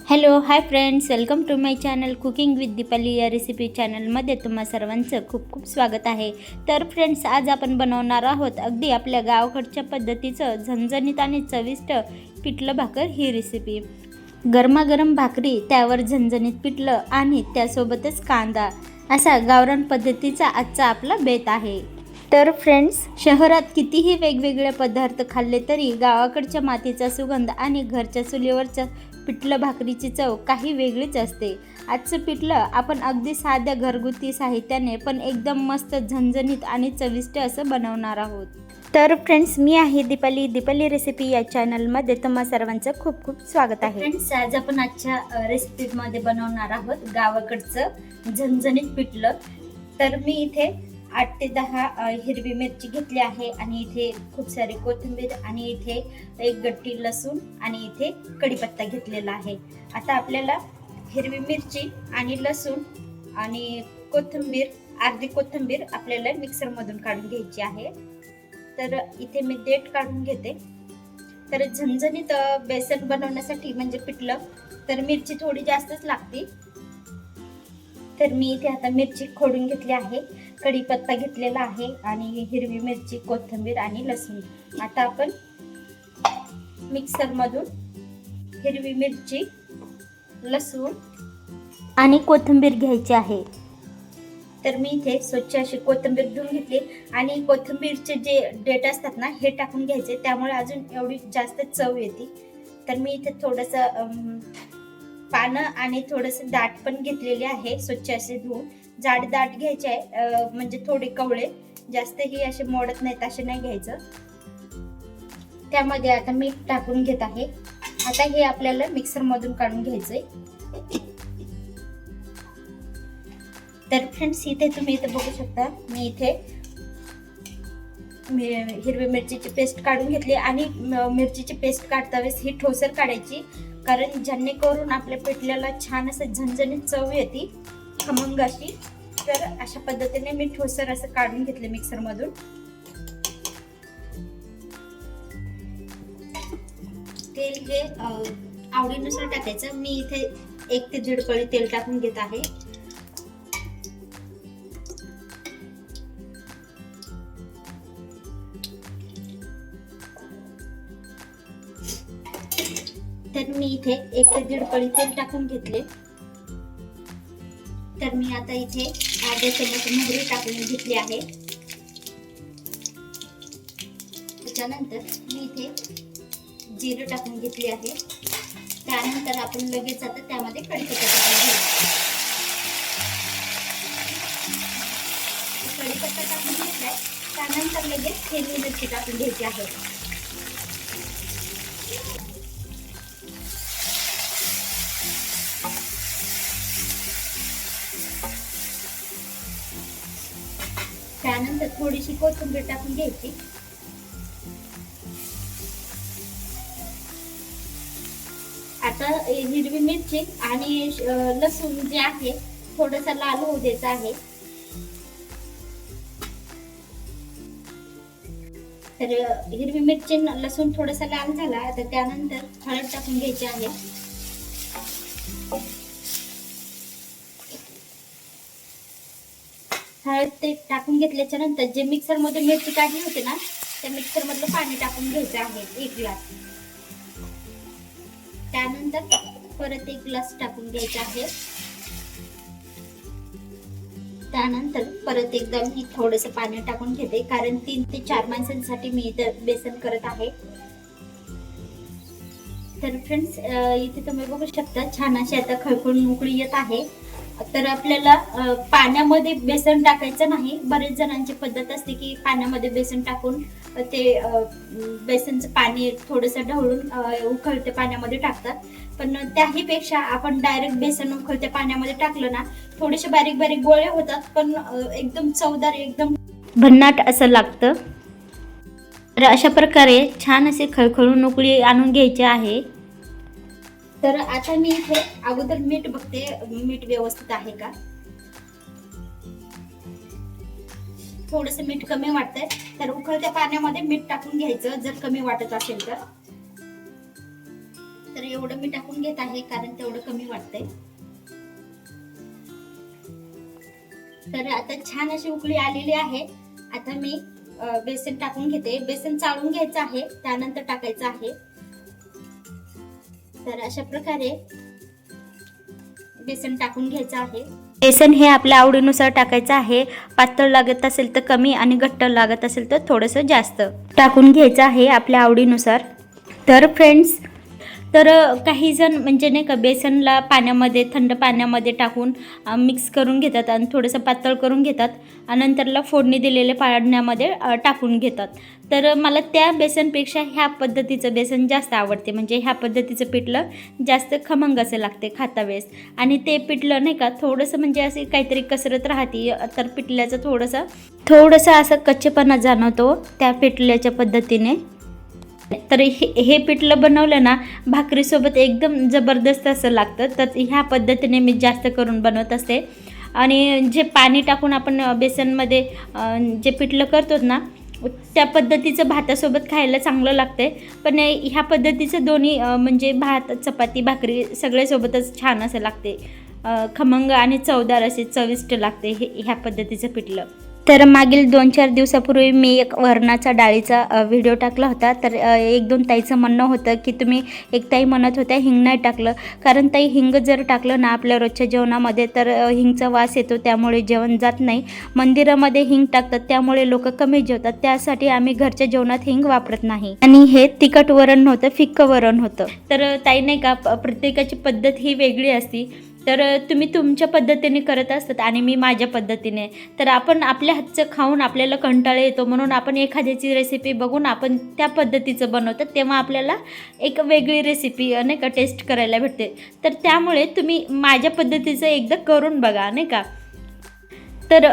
Hello hi friends, welcome to my channel cooking with Deepali या recipe चॅनलमध्ये तुम्हा सर्वांचं खूप खूप स्वागत आहे. तर फ्रेंड्स, आज आपण बनवणार आहोत अगदी आपल्या गावाकडच्या पद्धतीचं झणझणीत आणि चविष्ट पिठलं भाकर ही रेसिपी. गरमागरम भाकरी, त्यावर झणझणीत पिठलं आणि त्यासोबतच कांदा, असा गावरान पद्धतीचा आजचा आपला बेत आहे. तर फ्रेंड्स, शहरात कितीही वेगवेगळे पदार्थ खाल्ले तरी गावाकडच्या मातीचा सुगंध आणि घरच्या चुलीवरच्या पिठलं भाकरीची चव काही वेगळीच असते. आजचं पिठलं आपण अगदी साध्या घरगुती साहित्याने पण एकदम मस्त झणझणीत आणि चविष्ट असं बनवणार आहोत. तर फ्रेंड्स, मी आहे दीपाली रेसिपी या चॅनलमध्ये तुम्हा सर्वांचं खूप खूप स्वागत आहे. फ्रेंड्स, आज आपण आजच्या रेसिपीमध्ये बनवणार आहोत गावाकडचं झणझणीत पिठलं. तर मी इथे 8 ते 10 हिरवी मिरची घेतली आहे आणि इथे खूप सारी कोथिंबीर आणि इथे एक गड्डी लसूण आणि इथे कढीपत्ता घेतलेला आहे. आता आपल्याला हिरवी मिरची आणि लसूण आणि कोथिंबीर, अर्धी कोथिंबीर आपल्याला मिक्सरमधून काढून घ्यायची आहे. तर इथे मी देठ काढून घेते. तर झणझणीत बेसन बनवण्यासाठी म्हणजे पिठलं तर मिरची थोडी जास्तच लागते. तर मी इथे आता मिरची खोडून घेतली आहे, कढीपत्ता घेतलेला आहे आणि हिरवी मिरची, कोथिंबीर आणि लसूण. आता आपण मिक्सर मधून हिरवी मिरची, लसूण आणि कोथिंबीर घ्यायची आहे. तर मी इथे स्वच्छ अशी कोथिंबीर धुवून घेतली आणि कोथिंबीरचे जे देठ असतात ना, हे टाकून घ्यायचे, त्यामुळे अजून एवढी जास्त चव येते. तर मी इथे थोडंसं पानं आणि थोडंसं दाट पण घेतलेले आहे, स्वच्छ असे धुवून. जाड दाट घ्यायचे आहे, म्हणजे थोडे कवळे, जास्तही असे मोडत नाहीत असे नाही घ्यायचं. त्यामध्ये आता मीठ टाकून घेत आहे. आता हे आपल्याला मिक्सर मधून काढून घ्यायचंय. तर फ्रेंड्स, इथे तुम्ही इथे बघू शकता, मी इथे हिरवी मिरचीची पेस्ट काढून घेतली आणि मिरचीची पेस्ट काढता वेळेस ही ठोसर काढायची, कारण जेणेकरून आपल्या पिठल्याला छान असं झणझणीत चव येते, खमंग अशी. तर अशा पद्धतीने मी ठोसर असं काढून घेतले मिक्सर मधून. तेल हे आवडीनुसार टाकायचं. मी इथे 1 ते 1.5 पळी तेल टाकून घेत आहे. तर मी इथे 1 ते 1.5 पळी तेल टाकून घेतले. तर मी आता इथे अर्धा चमच मोहरी टाकून घेतली आहे. त्याच्यानंतर मी इथे जिरे टाकून घेतली आहे. त्यानंतर आपण लगेच आता त्यामध्ये कढीपत्ता टाकून घेऊ. कढीपत्ता टाकून घेतलाय, त्यानंतर लगेच हिरवी मिरची टाकून घ्यायची आहे. त्यानंतर थोडीशी कोथिंबीर टाकून घ्यायची. आता हिरवी मिरची आणि लसूण जे आहे थोडासा लाल होऊ द्यायचा आहे. तर हिरवी मिरची, लसूण थोडासा लाल झाला, तर त्यानंतर हळद टाकून घ्यायची आहे. हळद ते टाकून घेतल्याच्या नंतर जे मिक्सर मधून मिरची काढली होती ना, त्या मिक्सर मधलं पाणी टाकून घ्यायचं आहे 1 ग्लास. त्यानंतर परत 1 ग्लास टाकून घ्यायचा आहे. त्यानंतर परत एकदा मी थोडंसं पाणी टाकून घेते, कारण 3 ते 4 माणसांसाठी मी इथं बेसन करत आहे. तर फ्रेंड्स, इथे तुम्ही बघू शकता छान अशी आता खळखळून उकळी येत आहे. तर आपल्याला पाण्यामध्ये बेसन टाकायचं नाही. बरेच जणांची पद्धत असते की पाण्यामध्ये बेसन टाकून ते बेसनचं पाणी थोडंसं ढवळून उकळत्या पाण्यामध्ये टाकतात. पण त्याहीपेक्षा आपण डायरेक्ट बेसन उकळत्या पाण्यामध्ये टाकलं ना, थोडेसे बारीक बारीक गोळे होतात, पण एकदम चवदार, एकदम भन्नाट असं लागतं. तर अशा प्रकारे छान असे खळखळून उकळी आणून घ्यायचे आहे. तर आता मी इथे अगोदर मीठ बघते, मीठ व्यवस्थित आहे का. थोडंसं मीठ कमी वाटतंय, तर उकळत्या पाण्यामध्ये मीठ टाकून घ्यायचं जर कमी वाटत असेल तर. तर एवढं मी टाकून घेत आहे कारण तेवढं कमी वाटतंय. तर आता छान अशी उकळी आलेली आहे. आता मी बेसन टाकून घेते. बेसन चाळून घ्यायचं आहे, त्यानंतर टाकायचं आहे. तर अशा प्रकारे बेसन टाकून घ्यायचं आहे. बेसन हे आपल्या आवडीनुसार टाकायचं आहे. पातळ लागत असेल तर कमी आणि घट्ट लागत असेल तर थोडंसं जास्त टाकून घ्यायचं आहे आपल्या आवडीनुसार. तर फ्रेंड्स, तर काही जण म्हणजे नाही का बेसनला पाण्यामध्ये, थंड पाण्यामध्ये टाकून मिक्स करून घेतात आणि थोडंसं पातळ करून घेतात आणि नंतरला फोडणी दिलेल्या पाण्यामध्ये टाकून घेतात. तर मला त्या बेसनपेक्षा ह्या पद्धतीचं बेसन जास्त आवडते. म्हणजे ह्या पद्धतीचं पिठलं जास्त खमंग असं लागते खाता वेळेस. आणि ते पिठलं नाही का थोडंसं म्हणजे असे काहीतरी कसरत राहते, तर पिठल्याचं थोडंसं असं कच्चेपणा जाणवतो त्या पिठल्याच्या पद्धतीने. तर हे पिठलं बनवलं ना भाकरीसोबत एकदम जबरदस्त असं लागतं. तर ह्या पद्धतीने मी जास्त करून बनवत असते. आणि जे पाणी टाकून आपण बेसनमध्ये जे पिठलं करतो ना, त्या पद्धतीचं भातासोबत खायला चांगलं लागते. पण ह्या पद्धतीचं दोन्ही म्हणजे भात, चपाती, भाकरी सगळ्यासोबतच छान असं लागते. खमंग आणि चवदार असे चविष्ट लागते ह्या पद्धतीचं पिठलं. तर मागील 2-4 दिवसापूर्वी मी एक वरणाचा डाळीचा व्हिडिओ टाकला होता. तर 1-2 ताईचं म्हणणं होतं की तुम्ही, एक ताई म्हणत होत्या हिंग नाही टाकलं. कारण ताई हिंग जर टाकलं ना आपल्या रोजच्या जेवणामध्ये तर हिंगचा वास येतो, त्यामुळे जेवण जात नाही. मंदिरामध्ये हिंग टाकतात त्यामुळे लोक कमी जेवतात, त्यासाठी आम्ही घरच्या जेवणात हिंग वापरत नाही. आणि हे तिखट वरण नव्हतं, फिक्कं वरण होतं. तर ताई नाही का प्रत्येकाची पद्धत ही वेगळी असती. तर तुम्ही तुमच्या पद्धतीने करत असतात आणि मी माझ्या पद्धतीने. तर आपण आपल्या हातचं खाऊन आपल्याला कंटाळा येतो, म्हणून आपण एखाद्याची रेसिपी बघून आपण त्या पद्धतीचं बनवतात, तेव्हा आपल्याला एक वेगळी रेसिपी नाही का टेस्ट करायला भेटते. तर त्यामुळे तुम्ही माझ्या पद्धतीचं एकदा करून बघा नाही का, तर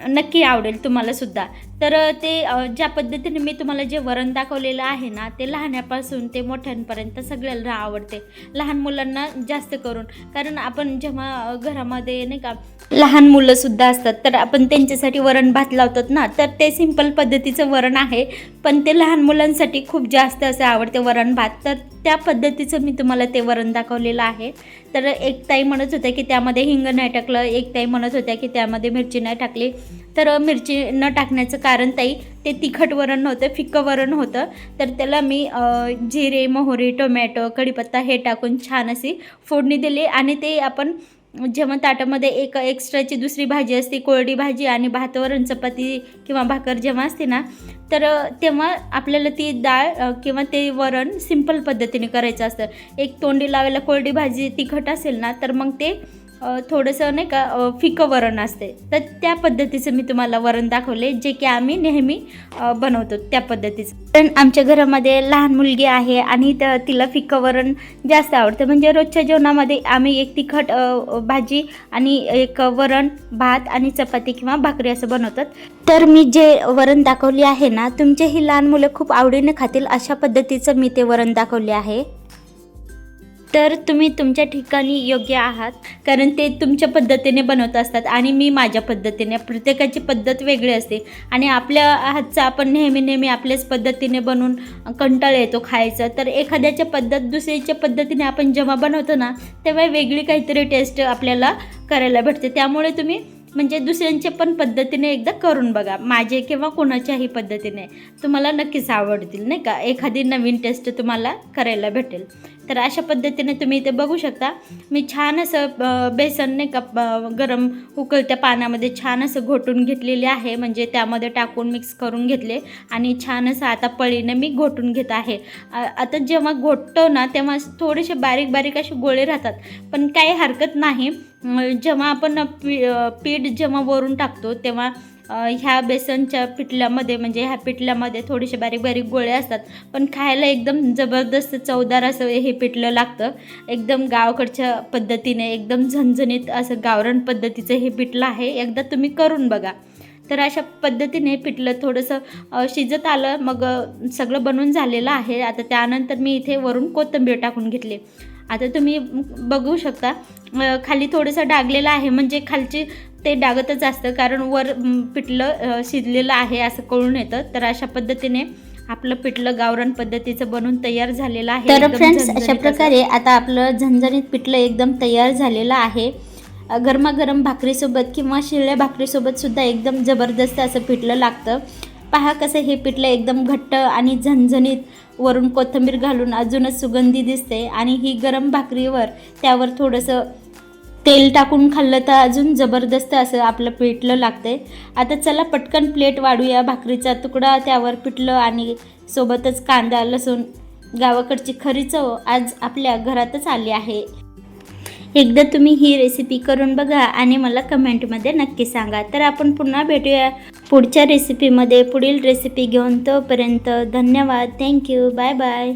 नक्की आवडेल तुम्हाला सुद्धा. तर ते ज्या पद्धतीने मी तुम्हाला जे वरण दाखवलेलं आहे ना, ते लहानापासून ते मोठ्यांपर्यंत सगळ्यांना आवडते. लहान मुलांना जास्त करून, कारण आपण जेव्हा घरामध्ये नाही का लहान मुलंसुद्धा असतात, तर आपण त्यांच्यासाठी वरण भात लावतात ना, तर ते सिंपल पद्धतीचं वरण आहे, पण ते लहान मुलांसाठी खूप जास्त असं आवडते वरण भात. तर त्या पद्धतीचं मी तुम्हाला ते वरण दाखवलेलं आहे. तर एक ताई म्हणत होत्या की त्यामध्ये हिंग नाही टाकलं, एक ताई म्हणत होत्या की त्यामध्ये मिरची नाही टाकली. तर मिरची न टाकण्याचं कारण ताई, ते तिखट वरण नव्हतं, फिक्कं वरण होतं. तर त्याला मी जिरे, मोहरी, टोमॅटो, कढीपत्ता हे टाकून छान अशी फोडणी दिली. आणि ते आपण जेव्हा ताटामध्ये एक एक्स्ट्राची दुसरी भाजी असते, कोरडी भाजी आणि भात, वरण, चपाती किंवा भाकर जेव्हा असते ना, तर तेव्हा आपल्याला ती डाळ किंवा ते वरण सिंपल पद्धतीने करायचं असतं. एक तोंडी लावायला कोरडी भाजी तिखट असेल ना, तर मग ते थोडंसं नाही का फिकं वरण असते. तर त्या पद्धतीचं मी तुम्हाला वरण दाखवले, जे की आम्ही नेहमी बनवतो त्या पद्धतीचं. पण आमच्या घरामध्ये लहान मुलगी आहे आणि तिला फिकं वरण जास्त आवडतं. म्हणजे रोजच्या जेवणामध्ये आम्ही एक तिखट भाजी आणि एक वरण, भात आणि चपाती किंवा भाकरी असं बनवतात. तर मी जे वरण दाखवली आहे ना, तुमचे ही लहान मुलं खूप आवडीने खातील अशा पद्धतीचं मी ते वरण दाखवले आहे. तर तुम्ही तुमच्या ठिकाणी योग्य आहात, कारण ते तुमच्या पद्धतीने बनवत असतात आणि मी माझ्या पद्धतीने. प्रत्येकाची पद्धत वेगळी असते आणि आपल्या हातचं आपण नेहमी आपल्याच पद्धतीने बनवून कंटाळा येतो खायचं. तर एखाद्याच्या पद्धत दुसऱ्याच्या पद्धतीने आपण जेव्हा बनवतो ना, तेव्हा वेगळी काहीतरी टेस्ट आपल्याला करायला भेटते. त्यामुळे तुम्ही म्हणजे दुसऱ्यांच्या पण पद्धतीने एकदा करून बघा, माझे किंवा कोणाच्याही पद्धतीने, तुम्हाला नक्कीच आवडतील नाही का, एखादी नवीन टेस्ट तुम्हाला करायला भेटेल. तर अशा पद्धतीने तुम्ही इथे बघू शकता, मी छान असं बेसन नाही का गरम उकळत्या पाण्यामध्ये छान असं घोटून घेतलेले आहे. म्हणजे त्यामध्ये टाकून मिक्स करून घेतले आणि छान असं आता पळीने मी घोटून घेत आहे. आता जेव्हा घोटतो ना, तेव्हा थोडेसे बारीक असे गोळे राहतात, पण काही हरकत नाही. जेव्हा आपण पीठ जेव्हा वरून टाकतो, तेव्हा ह्या बेसनच्या पिठल्यामध्ये म्हणजे ह्या पिठल्यामध्ये थोडेसे बारीक गोळे असतात, पण खायला एकदम जबरदस्त चवदार असं हे पिठलं लागतं. एकदम गावाकडच्या पद्धतीने एकदम झणझणीत असं गावरान पद्धतीचं हे पिठलं आहे. एकदा तुम्ही करून बघा. तर अशा पद्धतीने पिठलं थोडंसं शिजत आलं, मग सगळं बनवून झालेलं आहे. आता त्यानंतर मी इथे वरून कोथिंबीर टाकून घेतली. आता तुम्ही बघू शकता खाली थोडंसं डागलेलं आहे, म्हणजे खालची ते डागतच असतं, कारण वर पिठलं शिजलेलं आहे असं कळून येतं. तर अशा पद्धतीने आपलं पिठलं गावरान पद्धतीचं बनून तयार झालेलं आहे। तर फ्रेंड्स, अशा प्रकारे आता आपलं झणझणीत पिठलं एकदम तयार झालेलं आहे। गरमागरम भाकरीसोबत किंवा शिळ्या भाकरीसोबत सुद्धा एकदम जबरदस्त असं पिठलं लागतं। पहा कसं हे पिठलं एकदम घट्ट आणि झणझणीत, वरून कोथिंबीर घालून अजूनच सुगंधी दिसते आणि ही गरम भाकरीवर त्यावर थोडंसं तेल टाकून खाल्लं तर अजून जबरदस्त असं आपलं पिठलं लागते। आता चला पटकन प्लेट वाढूया, भाकरीचा तुकडा, त्यावर पिठलं आणि सोबतच कांदा लसूण, गावाकडची खरी चव आज आपल्या घरातच आली आहे। एकदा तुम्ही ही रेसिपी करून बघा आणि मला कमेंटमध्ये नक्की सांगा। तर आपण पुन्हा भेटूया पुढच्या रेसिपीमध्ये, पुढील रेसिपी घेऊन। तोपर्यंत धन्यवाद, थँक्यू, बाय बाय।